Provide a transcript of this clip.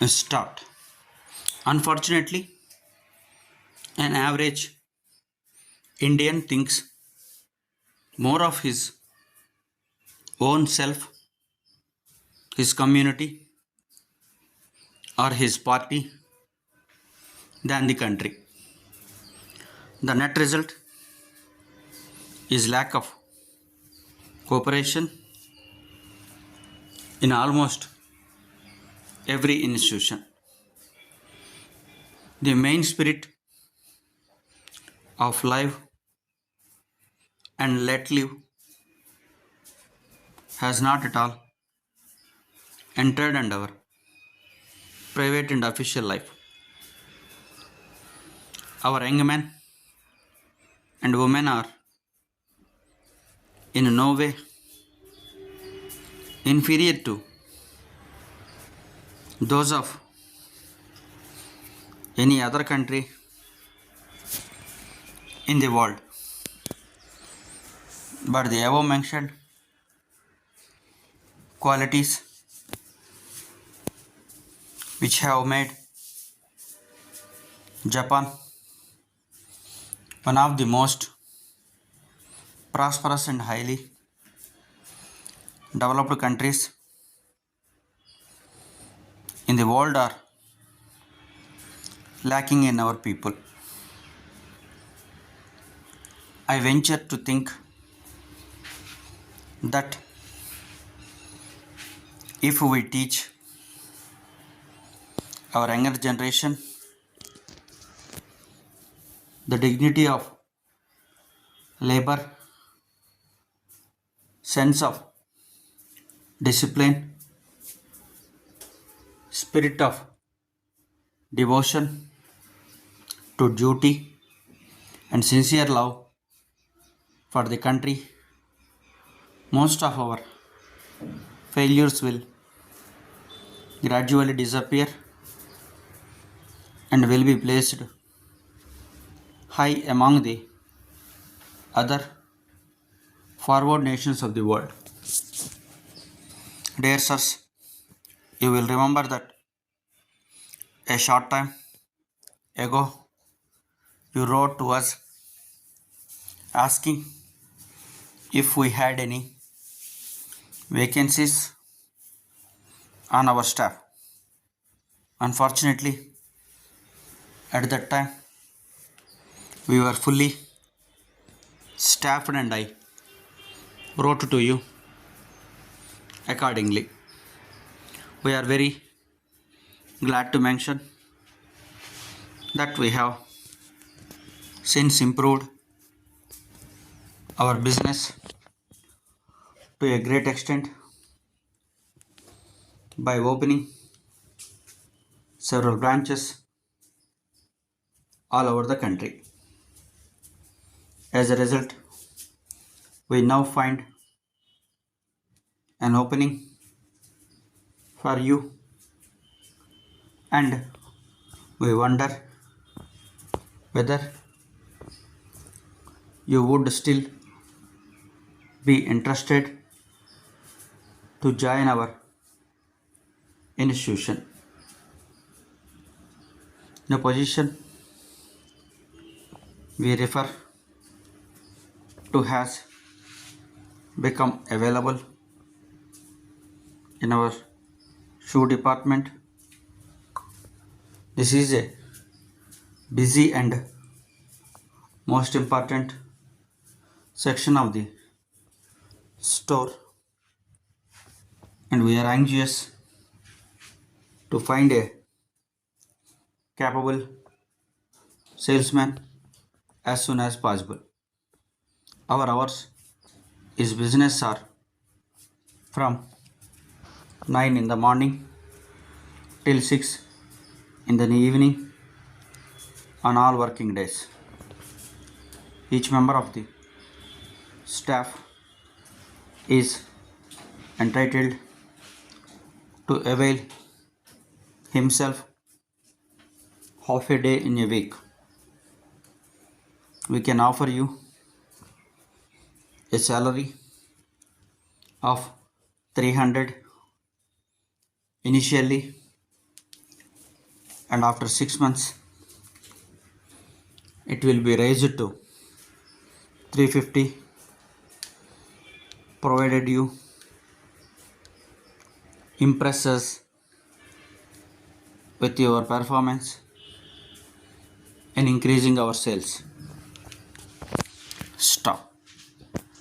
Start. Unfortunately, an average Indian thinks more of his own self, his community, or his party than the country. The net result is lack of cooperation in almost every institution. The main spirit of live and let live has not at all entered into our private and official life. Our young men and women are in no way inferior to those of any other country in the world. But the above mentioned qualities which have made Japan one of the most prosperous and highly developed countries in the world are lacking in our people. I venture to think that if we teach our younger generation the dignity of labor, sense of discipline, spirit of devotion to duty, and sincere love for the country, most of our failures will gradually disappear and will be placed high among the other forward nations of the world. Dear sirs, you will remember that a short time ago you wrote to us asking if we had any vacancies on our staff. Unfortunately, at that time we were fully staffed and I wrote to you accordingly. We are very glad to mention that we have since improved our business to a great extent by opening several branches all over the country. As a result, we now find an opening for you and we wonder whether you would still be interested to join our institution. The position we refer to has become available in our shoe department. This is a busy and most important section of the store and we are anxious to find a capable salesman as soon as possible. Our hours is business are from 9 in the morning till 6 in the evening on all working days. Each member of the staff is entitled to avail himself half a day in a week. We can offer you a salary of 300 initially and after 6 months it will be raised to 350, provided you impress us with your performance in increasing our sales. Stop.